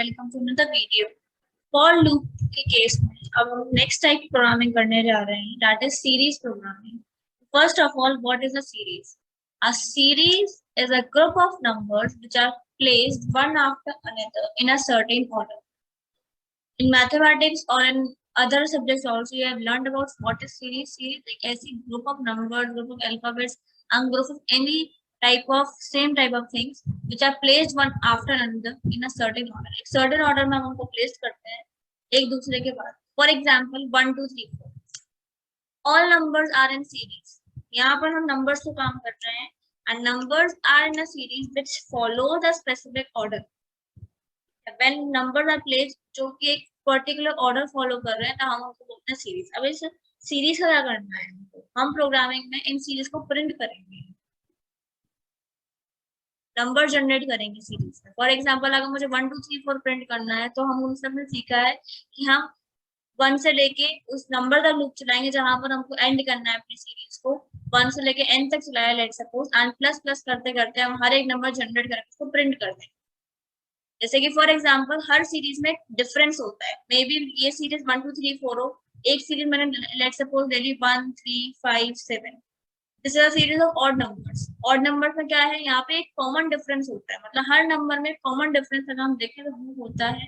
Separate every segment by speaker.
Speaker 1: Welcome to another video. For loop के case में अब हम नेक्स्ट टाइप प्रोग्रामिंग करने जा रहे हैं, that is series programming. First of all, what is a series? A series is a group of numbers which are placed one after another in a certain order. In mathematics or in other subjects also, you have learned about what is series. Series like ऐसी group of numbers, group of alphabets, and group of any type of same type of things which are placed one after another in a certain order. एक certain order में हम उनको place करते हैं एक दूसरे के बाद. For example, 1 2 3 4. All numbers are in series. यहाँ पर हम numbers को काम कर रहे हैं and numbers are in a series which follow the specific order. When numbers are placed जो कि एक पर्टिकुलर ऑर्डर फॉलो कर रहे हैं तो हम उनको बोलते हैं सीरीज. अब इस सीरीज का क्या करना है? हम प्रोग्रामिंग में इन सीरीज को प्रिंट करेंगे, नंबर जनरेट करेंगे सीरीज में. फॉर एग्जांपल, अगर मुझे 1 2 3 4 प्रिंट करना है तो हम उन सब में सीखा है कि हम 1 से लेके उस नंबर तक लूप चलाएंगे जहां पर हमको एंड करना है अपनी सीरीज को. 1 से लेके n तक चलाया let suppose, and plus plus करते करते हम हर एक नंबर जनरेट करके उसको प्रिंट कर देंगे. जैसे कि फॉर एग्जांपल हर सीरीज में डिफरेंस होता है. मे बी ये सीरीज 1 2 3 4 हो, एक सीरीज मैंने लेट सपोज ले ली 1 3 5 7. This is a series of odd numbers. Odd numbers में क्या है? यहाँ पे एक कॉमन डिफरेंस होता है, मतलब हर नंबर में कॉमन डिफरेंस अगर हम देखें तो वो होता है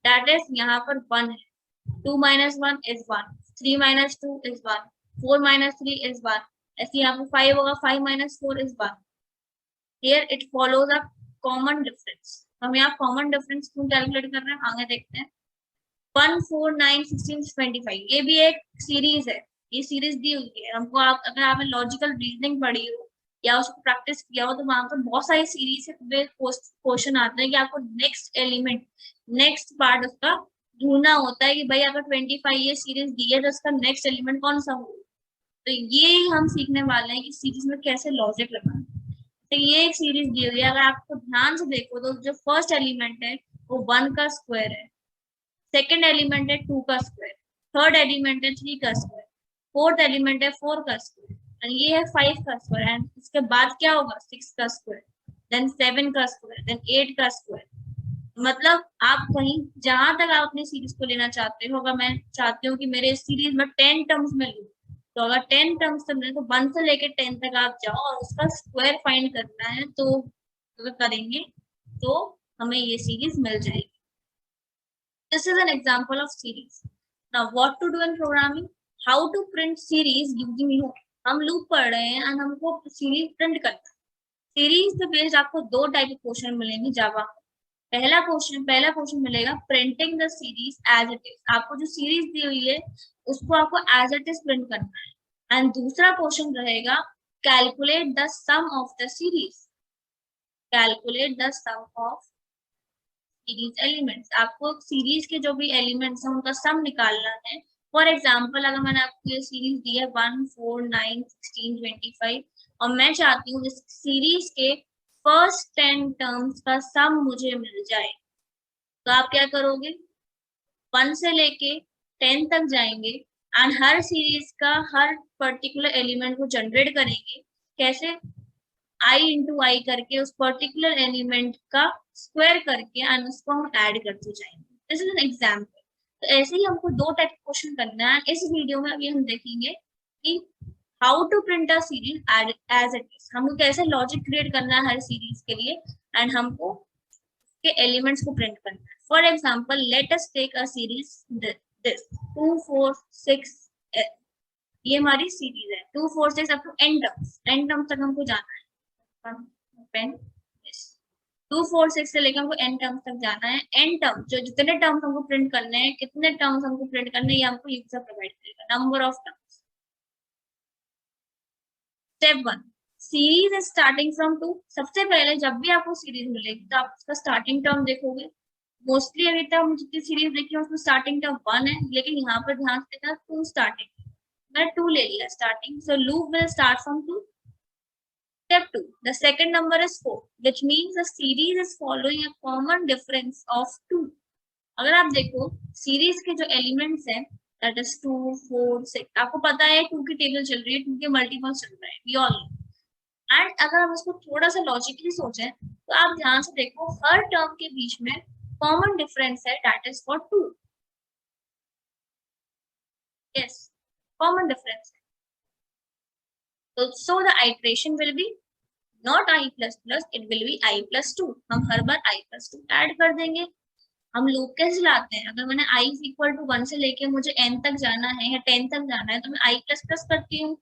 Speaker 1: दैट इज यहाँ पर 1 है. 2 minus 1 is 1. 3 minus 2 is 1. 4 minus 3 is 1. ऐसे यहाँ पे 5 होगा, 5 minus 4 is 1. Here it follows a common difference. हम यहाँ कॉमन डिफरेंस क्यों कैलकुलेट कर रहे हैं आगे देखते हैं. 1 4 9 16 25 ये भी एक सीरीज है. ये सीरीज दी हुई है हमको. आप अगर आपने लॉजिकल रीजनिंग पढ़ी हो या उसको प्रैक्टिस किया हो तो वहां पर बहुत सारी सीरीज से क्वेश्चन आते हैं कि आपको नेक्स्ट एलिमेंट, नेक्स्ट पार्ट उसका ढूंढना होता है कि भाई अगर 25 ये सीरीज दी है तो उसका नेक्स्ट एलिमेंट कौन सा होगा. तो ये हम सीखने वाले हैं कि सीरीज में कैसे लॉजिक लगाना. तो ये एक सीरीज दी हुई है. अगर आपको ध्यान से देखो तो जो फर्स्ट एलिमेंट है वो 1 का स्क्वायर है, सेकंड एलिमेंट है 2 का स्क्वायर, थर्ड एलिमेंट है 3 का स्क्वायर, फोर्थ एलिमेंट है 4 का स्क्वायर, एंड ये है 5 का स्क्वायर. एंड इसके बाद क्या होगा? 6 का स्क्वायर, देन 7 का स्क्वायर, देन 8 का स्क्वायर. मतलब आप कहीं जहां तक आप अपनी सीरीज को लेना चाहते हो, अगर मैं चाहती हूँ कि मेरे सीरीज में 10 टर्म्स में लूँ तो अगर 10 टर्म्स में तो 1 से लेकर 10 तक आप जाओ और उसका स्क्वायर फाइंड करना है तो अगर करेंगे तो हमें ये सीरीज मिल जाएगी. This is an example of series. Now what to do in programming, how to print series using loop. हम लूप पढ़ रहे हैं एंड हमको सीरीज प्रिंट करना है. सीरीज पे बेस्ड आपको दो टाइप के क्वेश्चन मिलेंगे जावा. पहला क्वेश्चन मिलेगा printing the series as it is. आपको जो सीरीज दी हुई है उसको आपको एज इट इज प्रिंट करना है. एंड दूसरा क्वेश्चन रहेगा calculate the sum of the series. Calculate the sum of series elements. आपको सीरीज के जो भी एलिमेंट्स हैं उनका सम निकालना है. फॉर एग्जाम्पल, अगर मैंने आपको ये सीरीज दी है 1 4 9 16 25 और मैं चाहती हूँ इस सीरीज के फर्स्ट 10 टर्म्स का सम मुझे मिल जाए तो आप क्या करोगे? 1 से लेके 10 तक जाएंगे एंड हर सीरीज का हर पर्टिकुलर एलिमेंट को जनरेट करेंगे. कैसे? i इंटू आई करके उस पर्टिकुलर एलिमेंट का स्क्वायर करके एंड उसको हम ऐड करते जाएंगे. This is an example. तो ऐसे ही हमको दो टाइप क्वेश्चन करना है. इस वीडियो में अभी हम देखेंगे कि how to print a series as it is. हमको कैसे लॉजिक क्रिएट करना है हर सीरीज के लिए एंड हमको के एलिमेंट्स को प्रिंट करना है. For example, let us take a series this 2 4 6. ये हमारी सीरीज है 2 4 6 अप टू n टर्म्स तक हमको जाना है. पेन 2 4 6 से लेकर हमको n टर्म्स तक जाना है. n टर्म्स जो जितने टर्म्स हमको प्रिंट करने हैं, कितने टर्म्स हमको प्रिंट करने हैं, ये हमको यूजर प्रोवाइड करेगा. Number of terms. Step 1, series is starting from 2. सबसे पहले जब भी आपको सीरीज मिलेगी तो आप उसका स्टार्टिंग टर्म देखोगे. मोस्टली अभी तक हम जितनी सीरीज देखी है उसमें स्टार्टिंग टर्म 1 है, लेकिन यहाँ पर ध्यान से देखना 2 स्टार्टिंग. मैंने 2 ले लिया starting. So loop will start from 2. Step 2, the second number is 4, which means the series is following a common difference of 2. अगर आप देखो सीरीज के जो एलिमेंट्स हैं that is 2 4 6, आपको पता है 2 की टेबल चल रही है, 2 के मल्टीपल्स चल रहे हैं, we all know. एंड अगर हम इसको थोड़ा सा लॉजिकली सोचें तो आप ध्यान से देखो हर टर्म के बीच में कॉमन डिफरेंस है that is for 2. Yes, common difference है. तो so the iteration will be not i plus plus, it will B i plus 2. हम हर बार i प्लस 2 ऐड कर देंगे. हम लूप कैसे लाते हैं? अगर मैंने i इज इक्वल टू 1 से लेके मुझे n तक जाना है या 10 तक जाना है तो मैं i प्लस प्लस करती हूँ.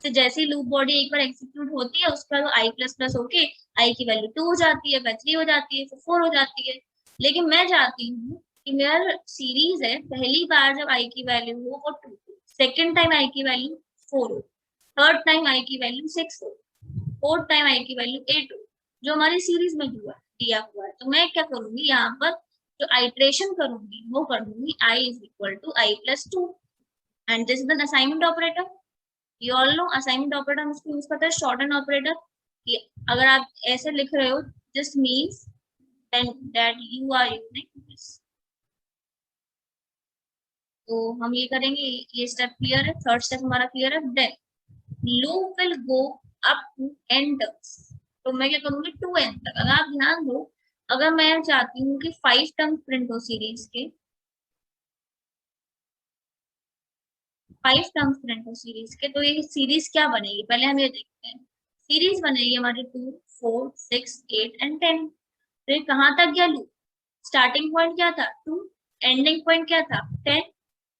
Speaker 1: तो जैसे ही लूप बॉडी एक बार एग्जीक्यूट होती है उसके बाद i प्लस प्लस होके i की वैल्यू 2 हो जाती है, फिर 3 हो जाती है, फिर 4 हो जाती है. लेकिन मैं चाहती हूँ कि मेरा सीरीज है, पहली बार जब i की वैल्यू हो वो 2, सेकेंड टाइम i की वैल्यू 4 हो, थर्ड टाइम i की वैल्यू 6 हो, फोर्थ टाइम i की वैल्यू 8 हो, जो हमारी सीरीज में दिया हुआ है. तो मैं क्या करूंगी यहाँ पर जो आइट्रेशन करूंगी वो कर दूंगी i is equal to i plus 2. And this is an assignment operator. You all know assignment operator हम उसको यूज करते हैं शॉर्ट एंड ऑपरेटर. अगर आप ऐसे लिख रहे हो just means that you are using this. तो हम ये करेंगे, ये स्टेप क्लियर है. थर्ड स्टेप हमारा क्लियर है. Then loop will go up to n terms. तो मैं क्या करूंगी 2n तक. अगर आप ध्यान दो, अगर मैं चाहती हूँ कि 5 टर्म्स प्रिंट हो सीरीज के, 5 टर्म्स प्रिंट हो सीरीज के, तो ये सीरीज क्या बनेगी पहले हम ये देखते हैं. सीरीज बनेगी हमारी 2, 4, 6, 8 एंड 10. तो ये कहाँ तक गया लूप? स्टार्टिंग पॉइंट क्या था 2, एंडिंग पॉइंट क्या था 10.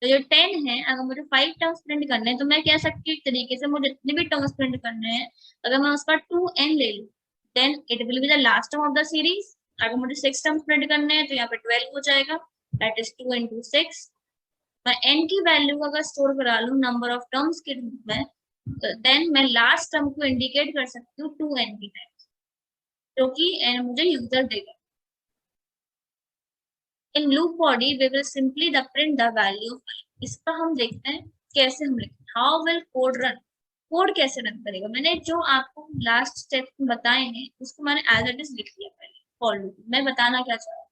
Speaker 1: तो जो 10 है, अगर मुझे 5 टर्म्स प्रिंट करने हैं तो मैं कह सकती हूँ एक तरीके से मुझे जितने भी टर्म्स प्रिंट करने हैं अगर मैं उसका 2n ले लूँ then it will be the last term of the series. अगर मुझे 6 टर्म्स प्रिंट करने हैं तो यहाँ पे 12 हो जाएगा, दैट इज 2 into 6. मैं n की वैल्यू को अगर स्टोर करा लूँ नंबर ऑफ टर्म्स के रूप में, देन मैं लास्ट टर्म को इंडिकेट कर सकती हूँ 2n की टाइम्स, जो कि n मुझे यूजर देगा. In loop body we will simply the print the value. इसका हम देखते हैं कैसे हम लिखते हैं. How will code run? Code कैसे रन करेगा? मैंने जो आपको लास्ट स्टेप में बताए हैं उसको मैंने एज इट इज लिख लिया पहले फॉर लूप. मैं बताना क्या चाह रहा हूँ,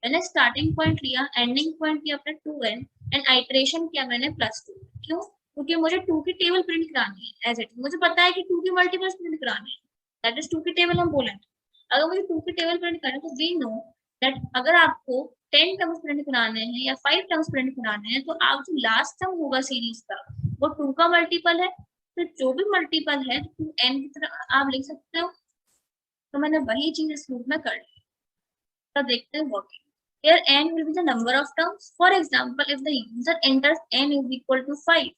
Speaker 1: मैंने स्टार्टिंग पॉइंट लिया, एंडिंग पॉइंट लिया अपने 2n एंड आइट्रेशन किया मैंने +2. क्यों? क्योंकि मुझे 2 की टेबल प्रिंट करानी है. एज इट मुझे पता है कि 2 की मल्टीपल्स प्रिंट कराने हैं, दैट इज 2 की टेबल हम बोलेंगे. अगर मुझे 2 की टेबल प्रिंट करना है तो वी नो दैट अगर आपको 10 टर्म्स प्रिंट कराने हैं या 5 टर्म्स प्रिंट कराने हैं तो आप जो लास्ट टर्म होगा सीरीज का वो 2 का मल्टीपल है. तो जो भी मल्टीपल है तो 2n की तरह आप लिख सकते हो. तो मैंने वही चीज इस रूप में कर ली. तो देखते हैं working. Here n will be the number of terms. For example, if the user enters n is equal to 5,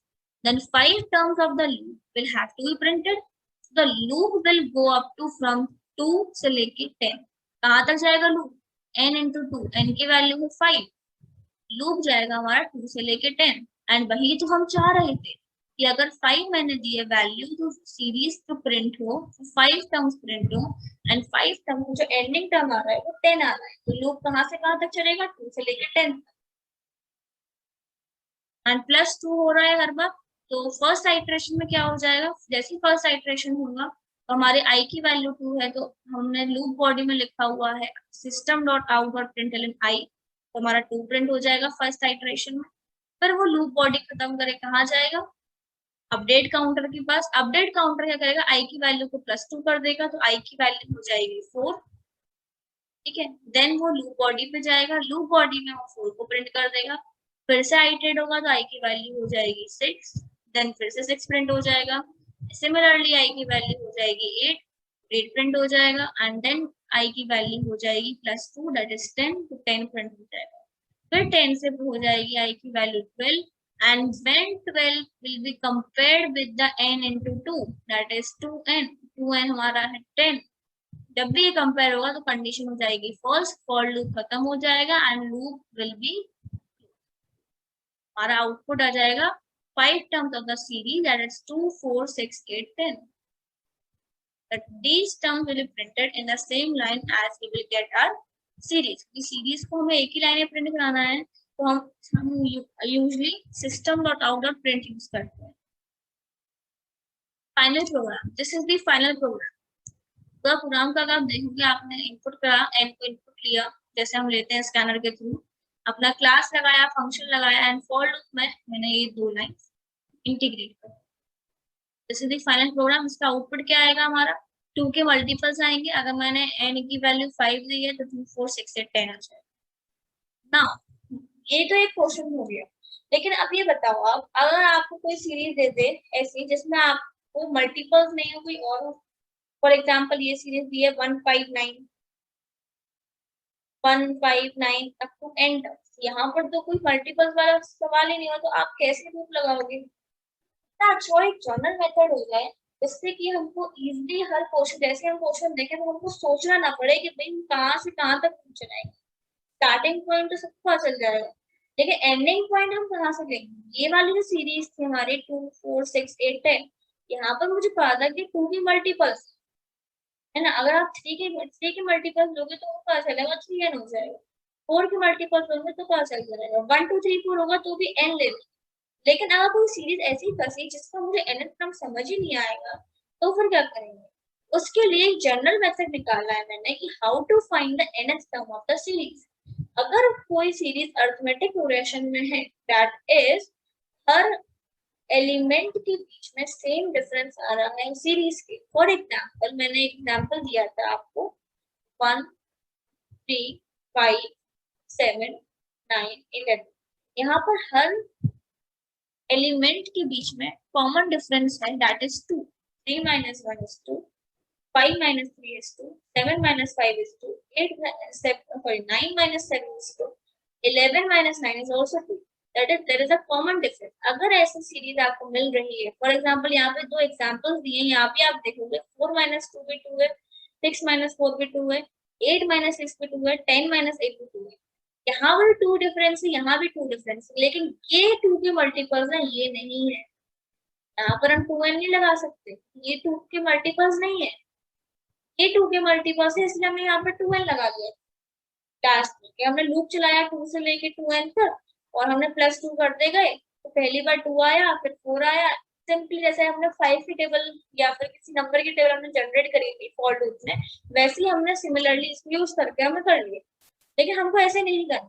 Speaker 1: then 5 terms of the loop will have to be printed. So the loop will go up to from 2 से लेके 10. कहाँ तक जाएगा loop? n into 2. n की value है 5. Loop जाएगा हमारा 2 से लेके 10. एंड वही तो हम चाह रहे थे कि अगर 5 मैंने दिए वैल्यू तो सीरीज तो प्रिंट हो, 5 टर्म्स प्रिंट हो एंड 5 टर्म जो एंडिंग टर्म आ रहा है वो 10 आ रहा है. तो लूप कहाँ से कहाँ तक चलेगा? 2 से लेके 10 एंड +2 हो रहा है हर बार. तो फर्स्ट आइट्रेशन में क्या हो जाएगा? जैसे फर्स्ट आइट्रेशन होगा तो हमारे i की वैल्यू 2 है तो हमने लूप बॉडी में लिखा हुआ है system dot out dot println i. तो हमारा 2 प्रिंट हो जाएगा फर्स्ट आइट्रेशन में. फिर वो लूप बॉडी खत्म करे कहाँ जाएगा? अपडेट काउंटर के पास. अपडेट काउंटर क्या करेगा? i की वैल्यू को +2 कर देगा तो i की वैल्यू हो जाएगी 4. ठीक है, देन वो लूप बॉडी पे जाएगा, लूप बॉडी में वो 4 को प्रिंट कर देगा. फिर से आइटरेट होगा तो i की वैल्यू हो जाएगी 6, देन फिर से 6 प्रिंट हो जाएगा. सिमिलरली i की वैल्यू हो जाएगी 8 प्रिंट हो जाएगा एंड देन i की वैल्यू हो जाएगी +2 दैट इज 10. तो 10 प्रिंट हो जाएगा. फिर 10 से हो जाएगी i की value 12. And when 12 will be compared with the n into 2, that is 2n. 2n हमारा है 10. जब भी ये कंपेयर होगा तो कंडीशन हो जाएगी फॉल्स, फॉर लूप खत्म हो जाएगा एंड लूप विल बी, हमारा आउटपुट आ जाएगा 5 terms of the series that is 2, 4, 6, 8, 10. But these terms will be printed in the same line as we will get our series. इस series को हमें एक ही line में प्रिंट कराना है तो हम usually system dot out dot print use करते हैं. Final program, this is the final program. पूरा प्रोग्राम का आप देखोगे आपने इनपुट करा, n को इनपुट लिया जैसे हम लेते हैं स्कैनर के थ्रू, अपना क्लास लगाया, फंक्शन लगाया एंड फॉर लूप में मैंने ये 2 लाइन इंटीग्रेट कर. This is the final program. इसका आउटपुट क्या आएगा? हमारा 2 के मल्टीपल्स आएंगे. अगर मैंने n की वैल्यू 5 दी है तो 2, 4, 6, 8, 10 आ जाएगा. ना। ये तो एक क्वेश्चन हो गया, लेकिन अब ये बताओ, आप अगर आपको कोई सीरीज दे दे ऐसी जिसमें आपको मल्टीपल्स नहीं हो कोई और हो, फॉर एग्जाम्पल ये सीरीज दी है 159 159 अप टू एंड, यहाँ पर तो कोई मल्टीपल्स वाला सवाल ही नहीं हो, तो आप कैसे लूप लगाओगे? ना अच्छा एक जनरल मेथड हो जाए जिससे कि हमको इजीली हर क्वेश्चन, जैसे हम क्वेश्चन देखें तो हमको सोचना ना पड़े कि भाई कहाँ से कहाँ तक पूछना है। स्टार्टिंग पॉइंट तो सबको पता चल जाएगा, लेकिन एंडिंग पॉइंट हम कहाँ से लेंगे? ये वाली जो सीरीज थी हमारी 2 4 6 8 10, यहाँ पर मुझे पता था कि 2 की मल्टीपल्स है ना, अगर आप 3 के मल्टीपल्स लोगे तो वो पता चलेगा 3n हो जाएगा, 4 के मल्टीपल्स लोगे तो पता चल जाएगा 1 2 3 4 होगा तो भी n ले लो। लेकिन अगर कोई सीरीज ऐसी फंसी जिसका मुझे nth टर्म समझ ही नहीं आएगा, तो फिर क्या करेंगे? उसके लिए एक जनरल मेथड निकाला है मैंने कि how to find the nth term of the series. अगर कोई सीरीज अरिथमेटिक प्रोग्रेशन में है, दैट इज हर एलिमेंट के बीच में सेम डिफरेंस आ रहा है सीरीज के। फॉर एग्जाम्पल मैंने एक एग्जाम्पल दिया था आपको 1 3 5 7 9 11, यहाँ पर हर एलिमेंट के बीच में कॉमन डिफरेंस है, that is 2, 3 minus 1 is 2, 5 minus 3 is 2, 7 minus 5 is 2, 9 minus 7 is 2, 11 minus 9 is also 2, that is there is a common difference। अगर ऐसी सीरीज आपको मिल रही है, फॉर एग्जाम्पल यहाँ पे दो एग्जाम्पल्स दिए, यहाँ पे आप देखोगे 4 minus 2 भी 2 है, 6 minus 4 भी 2 है, 8 minus 6 भी 2 है, 10 minus 8 भी 2 है। यहाँ पर 2 डिफरेंस है, यहाँ भी 2 डिफरेंस है, लेकिन ये 2 के मल्टीपल्स है, ये नहीं है। यहाँ पर हम 2n नहीं लगा सकते, ये 2 के मल्टीपल्स नहीं है, ये 2 के मल्टीपल्स है, इसलिए हमने यहाँ पर 2n लगा दिया। लास्ट में हमने लूप चलाया 2 से लेके 2n तक, और हमने +2 करते गए, तो पहली बार 2 आया, फिर 4 आया। सिंपली जैसे हमने 5 की टेबल या फिर किसी नंबर की टेबल हमने जनरेट करी थी फॉर लूप में, वैसे ही हमने सिमिलरली इसको यूज करके हमने कर लिया। लेकिन हमको ऐसे नहीं करना,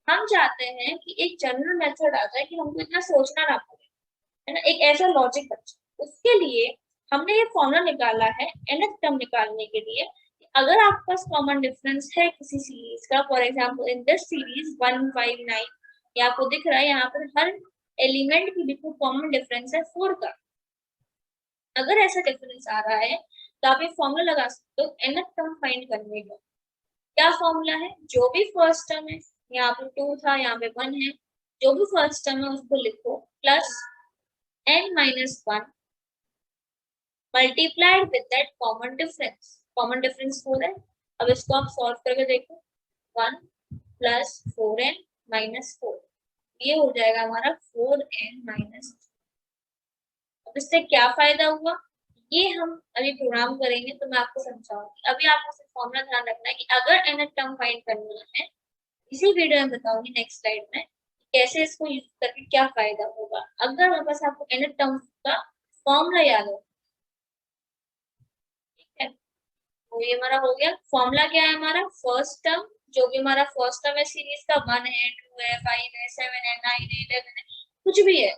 Speaker 1: हम चाहते हैं कि एक जनरल मेथड आ जाए कि हमको इतना सोचना ना पड़े, है ना, एक ऐसा लॉजिक बचे। उसके लिए हमने ये फॉर्मूला निकाला है nth टर्म निकालने के लिए। अगर आपके पास कॉमन डिफरेंस है किसी सीरीज का, for example in this series 159, ये आपको दिख रहा है, यहाँ पर हर एलिमेंट के बीच में कॉमन डिफरेंस है 4 का। अगर ऐसा डिफरेंस आ रहा है तो आप ये फॉर्मूला लगा सकते हो nth टर्म फाइंड करने का। क्या फॉर्मूला है? जो भी फर्स्ट टर्म है, यहाँ पे 2 था, यहाँ पे 1 है, जो भी फर्स्ट टर्म है उसको लिखो plus n minus 1 multiplied with that common difference. Common difference 4 है। अब इसको आप सॉल्व करके देखो, 1 प्लस 4n माइनस 4, ये हो जाएगा हमारा 4n माइनस। अब इससे क्या फायदा हुआ, ये हम अभी प्रोग्राम करेंगे तो मैं आपको समझाऊंगी। अभी आपको सिर्फ फॉर्मूला ध्यान रखना है कि अगर nth टर्म फाइंड करना है, इसी वीडियो में बताऊंगी नेक्स्ट स्लाइड में कैसे इसको यूज करके क्या फायदा होगा। अगर बस आपको nth टर्म का फॉर्मूला याद हो, ठीक है, तो ये हमारा हो गया। फॉर्मूला क्या है हमारा? फर्स्ट टर्म, जो भी हमारा फर्स्ट टर्म है सीरीज का, 1 है 2 है 5 है 7 है 9 है 11 है, कुछ भी है,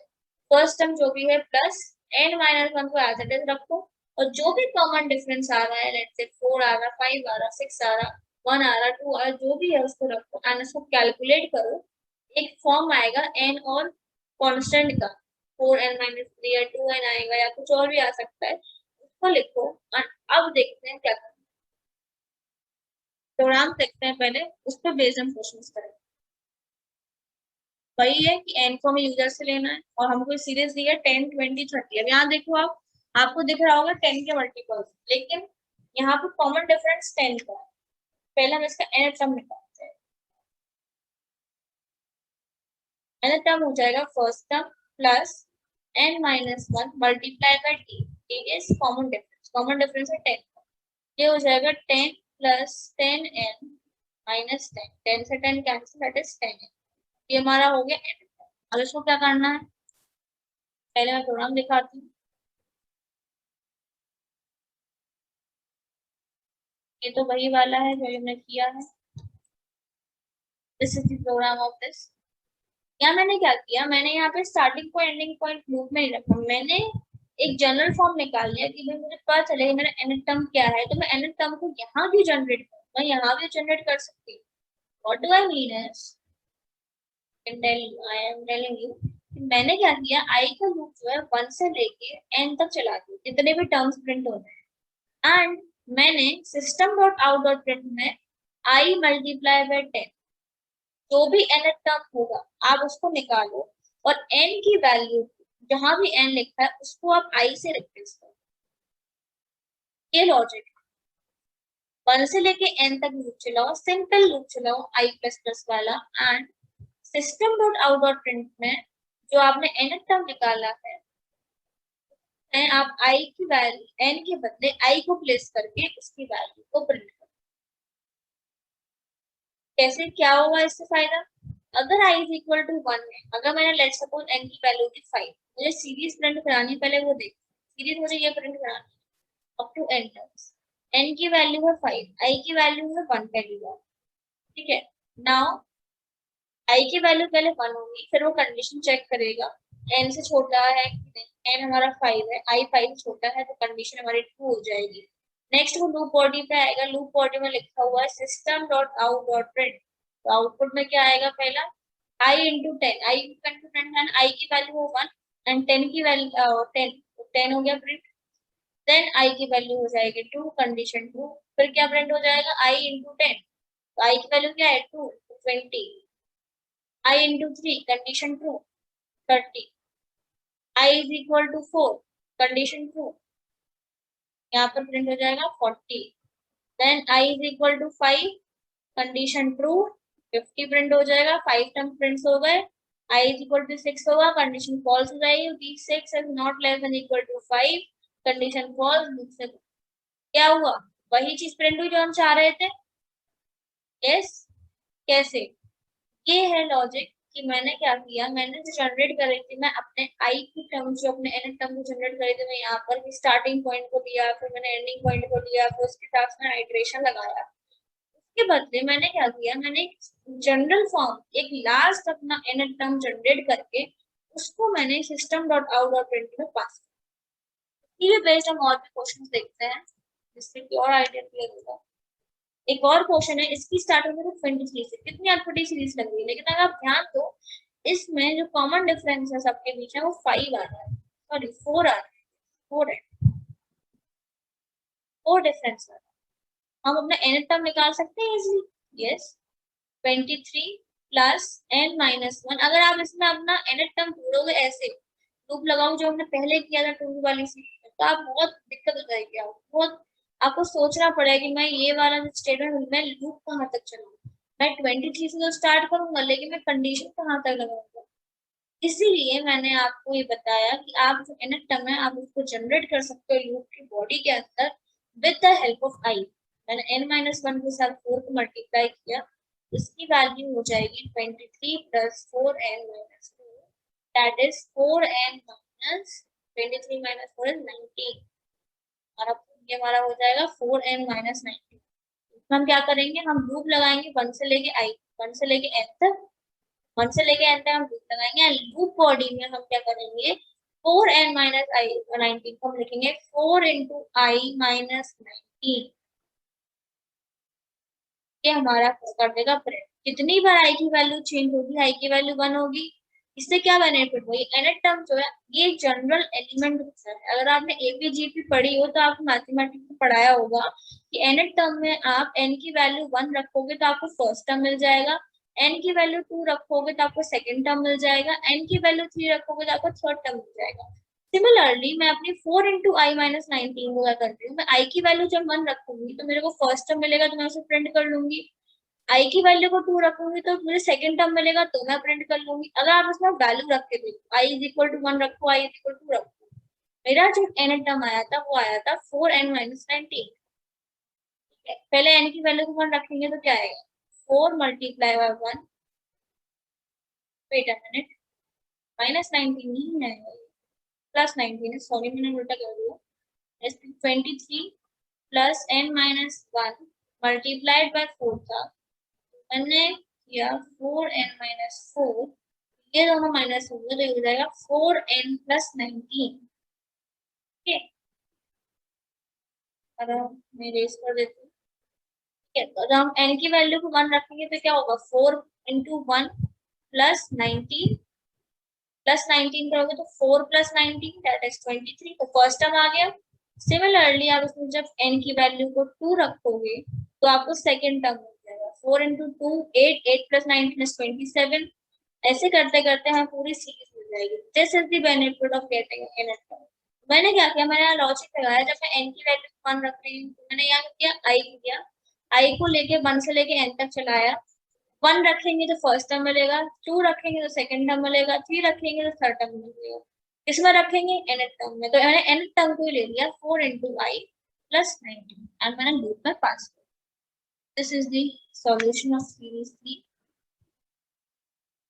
Speaker 1: फर्स्ट टर्म जो भी है प्लस n माइनस 1 को एज इट इज रखो, और जो भी कॉमन डिफरेंस आ रहा है, लेट्स से 4 आ रहा, 5 आ रहा, 6 आ रहा, 1 आ रहा, 2 आ रहा, जो भी है उसको रखो एंड उसको कैलकुलेट करो। एक फॉर्म आएगा n और कांस्टेंट का, 4n माइनस 3 या 2n आएगा या कुछ और भी आ सकता है, उसको लिखो। अब देखते हैं क्या करना, प्रोग्राम देखते हैं पहले, उस पर बेस्ड हम क्वेश्चंस करेंगे। वही है कि n को हमें यूजर से लेना है, और हमको सीरीज दी है 10 20 30। अब यहाँ देखो, आप आपको दिख रहा होगा 10 के मल्टीपल्स, लेकिन यहाँ पे कॉमन डिफरेंस 10 का है। पहले हम इसका nth टर्म निकालते हैं। nth टर्म हो जाएगा first term plus n minus 1 multiply by t, t is common difference, common difference है 10, ये हो जाएगा 10 प्लस 10n माइनस 10, 10 से 10 कैंसिल, दैट इज 10n। ये हमारा हो गया n। अब इसको क्या करना है, पहले मैं प्रोग्राम दिखाती हूँ। ये तो वही वाला है जो हमने किया है, this is the program of this. यहाँ मैंने क्या किया, मैंने यहाँ पे starting point ending point loop में नहीं रखा, मैंने एक जनरल फॉर्म निकाल लिया कि भाई मुझे पता चले मेरा nth टर्म क्या है, तो मैं nth टर्म को यहाँ भी जनरेट करूँ, मैं यहाँ भी जनरेट कर सकती हूँ। What do I mean is, I am telling you, मैंने क्या किया, आई का लूप जो है 1 से लेके n तक चला दिया, जितने भी टर्म्स प्रिंट हो रहे हैं। एंड मैंने system dot out dot print में आई मल्टीप्लाई बाय 10, जो भी n टर्म होगा आप उसको निकालो, और n की वैल्यू जहां भी n लिखा है उसको आप i से रिप्लेस करो। ये लॉजिक, 1 से लेके n तक लूप चलाओ, सिंपल लूप चलाओ i प्लस प्लस वाला, and system dot out dot print में जो आपने n टर्म निकाला है आप i की वैल्यू n के बदले i को प्लेस करके उसकी वैल्यू को प्रिंट करो। कैसे, क्या होगा इससे फायदा, अगर i इज इक्वल टू 1 है, अगर मैंने लेट सपोज n की वैल्यू थी 5, मुझे सीरीज प्रिंट करानी, पहले वो देख, सीरीज मुझे ये प्रिंट करानी up to n terms, n की वैल्यू है 5, i की वैल्यू है 1 पहली बार, ठीक है। नाउ i की वैल्यू पहले 1 होगी, फिर वो कंडीशन चेक करेगा n से छोटा है कि नहीं, n हमारा 5 है, i 5 छोटा है, तो कंडीशन हमारी ट्रू हो जाएगी। नेक्स्ट वो लूप बॉडी पे आएगा, लूप बॉडी में लिखा हुआ है system dot out dot print, तो आउटपुट में क्या आएगा, पहला i इंटू 10, i इंटू 10 है, i की वैल्यू हो 1 एंड 10 की वैल्यू 10 हो गया प्रिंट, देन i की वैल्यू हो जाएगी 2, कंडीशन ट्रू, फिर क्या प्रिंट हो जाएगा, i इंटू 10, तो i की वैल्यू क्या है 2, 20, I into 3, condition true, 30. I is equal to 4, condition true. यहाँ पर प्रिंट हो जाएगा 40. Then I is equal to 5, condition true, 50 print हो जाएगा, 5 टर्म प्रिंट्स हो गए। I is equal to 6 होगा, कंडीशन फॉल्स हो जाएगी, क्योंकि 6 is not less than equal to 5, condition false. क्या हुआ, वही चीज प्रिंट हुई जो हम चाह रहे थे। यस, कैसे, ये है लॉजिक कि मैंने क्या किया, मैंने जो जनरेट करी थी, मैं अपने आई की टर्म जो अपने एन टर्म को जनरेट करी थी, मैं यहाँ पर स्टार्टिंग पॉइंट को लिया, फिर मैंने एंडिंग पॉइंट को लिया, फिर उसके साथ में आइट्रेशन लगाया। उसके बदले मैंने क्या किया, मैंने एक जनरल फॉर्म, एक लास्ट अपना एन टर्म जनरेट करके उसको मैंने system dot out dot print में पास किया। बेस्ड हम और भी क्वेश्चन देखते हैं जिससे कि और आइडिया क्लियर होगा। एक और क्वेश्चन है, इसकी स्टार्टिंग में 23 से, कितनी अटपटी सीरीज लग रही है, लेकिन अगर आप ध्यान दो इसमें जो कॉमन डिफरेंस है सबके बीच में वो 5 आ रहा है, सॉरी 4 आ रहा है, 4 है, 4 डिफरेंस है। हम अपना एन टर्म निकाल सकते हैं easily. Yes, 23 plus n minus 1, अगर आप इसमें अपना एन टर्म जोड़ोगे ऐसे लूप लगाओ जो हमने पहले किया था टू वाली सीरीज, तो आप बहुत दिक्कत हो जाएगी, आपको बहुत, आपको सोचना पड़ेगा कि मैं ये वाला जो स्टेटमेंट मैं लूप कहाँ तक चलाऊँ, मैं 23 से तो स्टार्ट करूंगा लेकिन मैं कंडीशन कहाँ तक लगाऊंगा। इसीलिए मैंने आपको ये बताया कि आप जो एन टर्म है आप उसको जनरेट कर सकते हो लूप की बॉडी के अंदर विद द हेल्प ऑफ आई। मैंने n माइनस 1 के साथ 4 को मल्टीप्लाई किया, इसकी वैल्यू हो जाएगी 23 plus 4n minus 2, that is 4n minus 23 minus 4 is 19। हमारा ये हमारा हो जाएगा 4n माइनस 19। हम क्या करेंगे, हम लूप लगाएंगे 1 से लेके i, 1 से लेके n तक, 1 से लेके n तक हम लूप लगाएंगे। लूप बॉडी में हम क्या करेंगे, 4n माइनस i 19 को हम लिखेंगे 4 इंटू आई माइनस 19, ये हमारा कर देगा प्रिंट। कितनी बार i की वैल्यू चेंज होगी, i की वैल्यू 1 होगी, इससे क्या बेनिफिट हुआ, एन टर्म जो है ये जनरल एलिमेंट होता है। अगर आपने एपीजीपी पढ़ी हो तो आपको मैथमेटिक्स में पढ़ाया होगा कि एन टर्म में आप n की वैल्यू 1 रखोगे तो आपको फर्स्ट टर्म मिल जाएगा, n की वैल्यू 2 रखोगे तो आपको सेकंड टर्म मिल जाएगा, n की वैल्यू 3 रखोगे तो आपको थर्ड टर्म मिल जाएगा। सिमिलरली मैं अपनी 4 इंटू आई माइनस 19 को क्या करती हूँ, मैं आई की वैल्यू जब 1 रखूंगी तो मेरे को फर्स्ट टर्म मिलेगा तो मैं उसे प्रिंट कर लूंगी, आई की वैल्यू को 2 रखूंगी तो मुझे सेकंड टर्म मिलेगा तो मैं प्रिंट कर लूंगी। अगर आप इसमें वैल्यू रख के देखो, आई इज इक्वल टू 1 रखो, आई इज इक्वल टू रखो, मेरा जो एन टर्म आया था वो आया था 4n माइनस 19। पहले n की वैल्यू को 1 रखेंगे तो क्या आएगा, 4 multiply by 1, wait a minute, minus 19 नहीं आएगा, प्लस 19 है, सॉरी मैंने उल्टा कर दिया, 23 plus n minus 1 multiplied by 4 था, मैंने किया 4n माइनस 4, ये दोनों माइनस होंगे तो ये हो जाएगा 4n प्लस 19। ठीक है, और मैं रेस कर देती हूँ। ठीक है, तो जब हम n की वैल्यू को 1 रखेंगे तो क्या होगा, 4 इंटू 1 प्लस 19 प्लस 19 करोगे तो 4 प्लस 19 दैट इज 23, तो फर्स्ट टर्म आ गया। सिमिलरली आप इसमें जब n की वैल्यू को 2 रखोगे तो आपको सेकेंड टर्म मिल जाएगा। 4 इंटू 2 8, 8 प्लस 19 इज 27। ऐसे करते करते हमें पूरी सीरीज मिल जाएगी। This is the benefit of getting n term. मैंने क्या किया, मैंने यहाँ लॉजिक लगाया, जब मैं n की वैल्यू 1 रख रही हूँ तो मैंने यहाँ किया i किया, i को लेके 1 से लेके n तक चलाया। 1 रखेंगे तो फर्स्ट टर्म मिलेगा, 2 रखेंगे तो सेकंड टर्म मिलेगा, 3 रखेंगे तो थर्ड टर्म मिलेगा। किसमें रखेंगे, nth टर्म में, तो मैंने nth टर्म को ही ले लिया 4 इंटू आई प्लस 19 एंड मैंने लूप में पास किया। This is the solution of series 3।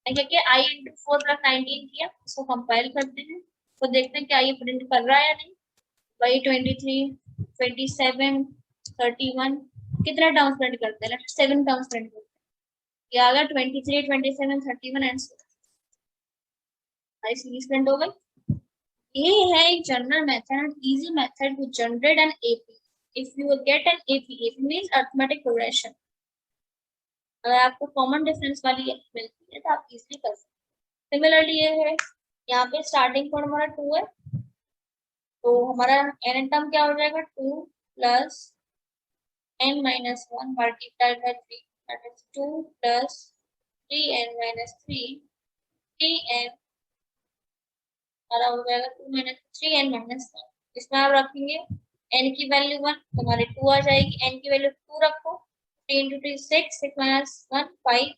Speaker 1: क्या किया, i इंटू 4 प्लस 19 किया, इसको कंपाइल करते हैं तो देखते हैं क्या ये प्रिंट कर रहा है या नहीं। वही 23 27 31 कितना टर्म्स प्रिंट करते हैं, 7 टर्म्स प्रिंट करते हैं। ये आ गया 23 27 31 एंड सीरीज प्रिंट हो गई। ये है एक general method, easy method to generate an AP. If you get an AP, AP means arithmetic progression. अगर आपको कॉमन डिफरेंस वाली मिलती है तो आप इजीली कर सकते हैं। सिमिलरली ये है, यहाँ पे स्टार्टिंग पॉइंट हमारा 2 है, तो हमारा n टर्म क्या हो जाएगा, 2 plus n minus 1 multiplied by 3 that is 2 plus 3n minus 3 3n हमारा हो जाएगा 2 माइनस 3n माइनस 1। इसमें आप रखेंगे n की वैल्यू 1 तो हमारी 2 आ जाएगी, n की वैल्यू 2 रखो, 3 इंटू 3 6 6 माइनस 1 5,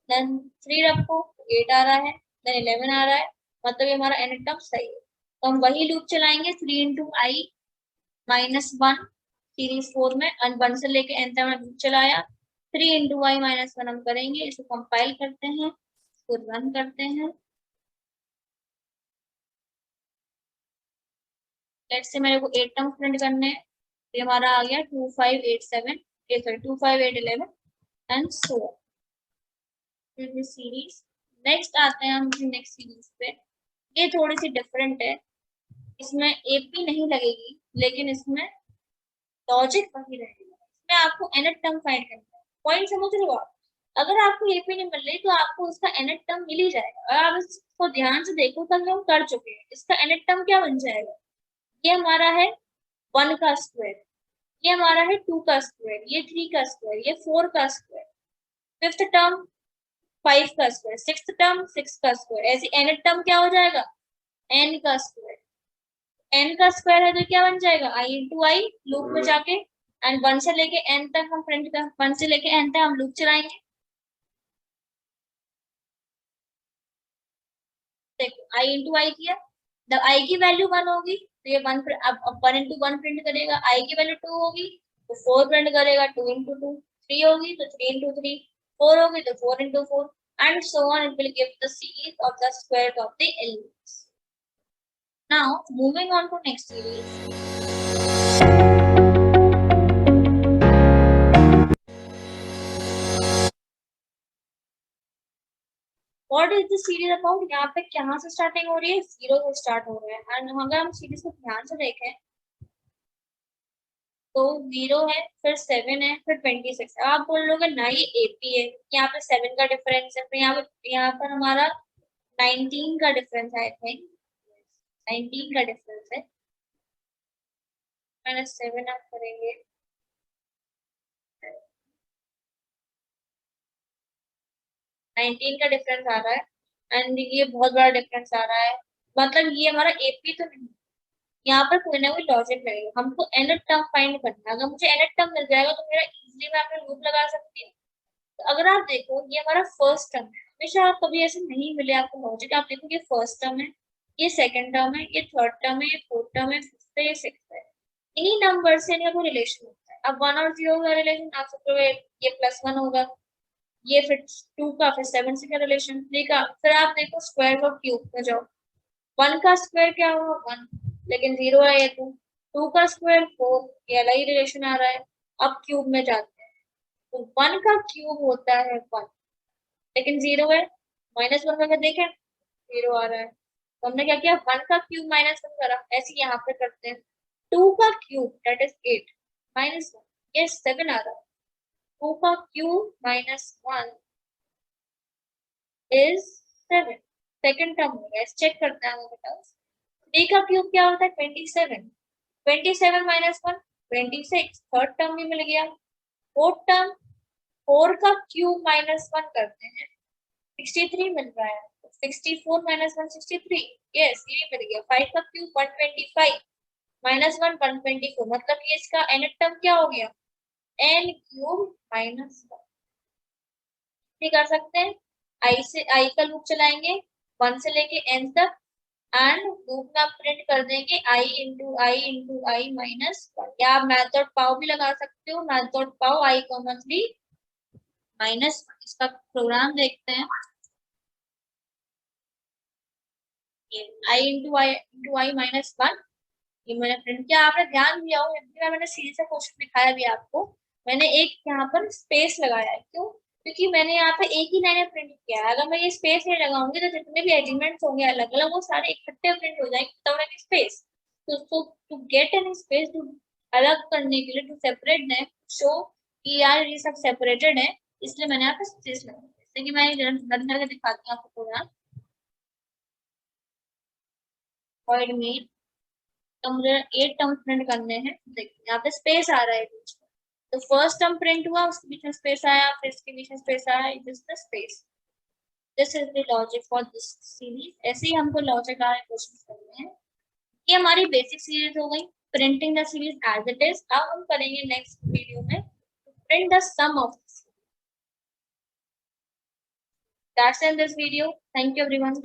Speaker 1: देन 3 रखो 8 आ रहा है, देन 11 आ रहा है, मतलब ये हमारा n टर्म सही है। तो हम वही लूप चलाएंगे 3 इंटू आई माइनस 1 सीरीज 4 में, 1 से लेके n तक लूप चलाया। 3 इंटू आई माइनस 1 हम करेंगे, इसको कंपाइल करते हैं, इसको रन करते हैं। लेट्स से मेरे को 8 टर्म्स प्रिंट करने हैं, ये हमारा आ गया 2587 ये sorry 25811 and so series. Next आते हैं हम नेक्स्ट सीरीज पे। ये थोड़ी सी डिफरेंट है, इसमें एपी नहीं लगेगी लेकिन इसमें लॉजिक वही रहेगा। इसमें आपको nth टर्म फाइंड करना है। पॉइंट समझ रहे हो आप, अगर आपको एपी नहीं मिल रही तो आपको उसका nth टर्म मिल ही जाएगा। अगर आप इसको ध्यान से देखो तब हम कर चुके हैं। इसका nth टर्म क्या बन जाएगा, ये हमारा है 1 का स्क्वायर, ये हमारा है 2 का स्क्वायर, ये 3 का स्क्वायर, ये 4 का स्क्वायर, फिफ्थ टर्म 5 का स्क्वायर, सिक्स्थ टर्म 6 का स्क्वायर, ऐसे nth टर्म क्या हो जाएगा, n का स्क्वायर। n का स्क्वायर है तो क्या बन जाएगा, i इंटू आई लूप में जाके, एंड 1 से लेके n तक हम प्रिंट कर, 1 से लेके n तक हम लूप चलाएंगे। देखो i इंटू आई किया, जब i की वैल्यू 1 होगी तो ये 1 अब 1 इंटू 1 प्रिंट करेगा, i की वैल्यू 2 होगी तो 4 प्रिंट करेगा, 2 इंटू 2 3 होगी तो 3 इंटू 3 4 होगी तो 4 into 4 and so on, it will give the series of the square of the elements. Now moving on to next series. What is the series about? यहाँ पे कहाँ से स्टार्टिंग हो रही है, 0 से स्टार्ट हो रहा है। एंड अगर हम सीरीज को ध्यान से देखें तो 0 है, फिर 7 है, फिर 26 है। आप बोल लोगे ना ये एपी है, यहाँ पे 7 का डिफरेंस है, फिर यहाँ पर हमारा 19 का डिफरेंस है, आई थिंक 19 का डिफरेंस है, माइनस 7 आप करेंगे, 19 का डिफरेंस आ रहा है एंड ये बहुत बड़ा डिफरेंस आ रहा है, मतलब ये हमारा एपी तो नहीं। यहाँ पर कोई ना कोई लॉजिक लगेगा, हमको nth टर्म फाइंड करना है। अगर मुझे nth टर्म मिल जाएगा तो मेरा इजीली मैं अपना लूप लगा सकती हूँ। तो अगर आप देखो ये हमारा फर्स्ट टर्म है, हमेशा आप कभी ऐसे नहीं मिले आपको लॉजिक, आप देखो ये फर्स्ट टर्म है, ये सेकंड टर्म है, ये थर्ड टर्म है, ये फोर्थ टर्म है, फिफ्थ है, ये सिक्स्थ है। इन्हीं नंबर से इनका कोई रिलेशन होता है। अब 1 और 0 का रिलेशन आप सोचोगे ये +1 होगा, ये फिर 2 का, फिर 7 से क्या रिलेशन, 3 का, फिर आप देखो स्क्वायर और क्यूब में जाओ, 1 का स्क्वायर क्या होगा 1, लेकिन 0 है ये 2 का स्क्वायर 4, ये अलग ही रिलेशन आ रहा है। अब क्यूब में जाते हैं तो 1 का क्यूब होता है 1, लेकिन 0 है, -1 का देखें 0 आ रहा है, तो हमने क्या किया 1 का क्यूब -1 करा। ऐसे यहाँ पे करते हैं 2 का क्यूब दैट इज 8 -1, ये 7 आ रहा है, 2 का क्यूब -1 इज 7, सेकंड टर्म हो गया, चेक करते हैं बेटा। 3 का क्यूब क्या होता है 27, 27 माइनस 1 26, थर्ड टर्म भी मिल गया। फोर्थ टर्म 4 का क्यूब माइनस 1 करते हैं 63 मिल रहा है, 64 माइनस 1 63, यस ये मिल गया। 5 का क्यूब 125 माइनस 1 124, मतलब कि इसका n टर्म क्या हो गया n क्यूब माइनस 1। कर सकते हैं आई से आई का लूप चलाएंगे 1 से लेके n तक, एंड लूप में आप प्रिंट कर देंगे i माइनस 1, या आप मेथड पाव भी लगा सकते हो, method pav i comma 3 minus 1। इसका प्रोग्राम देखते हैं। आई माइनस 1 ये मैंने प्रिंट किया, आपने ध्यान दिया हो मैंने सीरीज से क्वेश्चन दिखाया भी आपको, मैंने एक यहाँ पर स्पेस लगाया है, क्यों? क्योंकि मैंने यहाँ पे एक ही लाइन प्रिंट किया है, अगर मैं ये स्पेस नहीं लगाऊंगी तो जितने भी एलिमेंट्स होंगे अलग अलग वो सारे इकट्ठे प्रिंट हो जाएंगे विदाउट एनी स्पेस। तो उसको to get any space, to अलग करने के लिए, टू सेपरेट देम, शो कि यार ये सब सेपरेटेड है, इसलिए मैंने यहाँ पे स्पेस लगाया। जैसे कि मैं रन करके दिखाती हूँ आपको प्रोग्राम। void main, तो मुझे 8 टर्म प्रिंट करने हैं। देखिए यहाँ पे स्पेस आ रहा है बीच में, तो फर्स्ट टर्म प्रिंट हुआ, उसके बीच में स्पेस आया, फिर इसके बीच में स्पेस आया, it is the space. This is the logic for this series. ऐसे ही हमको लॉजिक आने कोशिश करने हैं। ये हमारी बेसिक सीरीज हो गई, printing the series as it is. अब हम करेंगे नेक्स्ट वीडियो में print the sum of this. That's in this video, thank you everyone.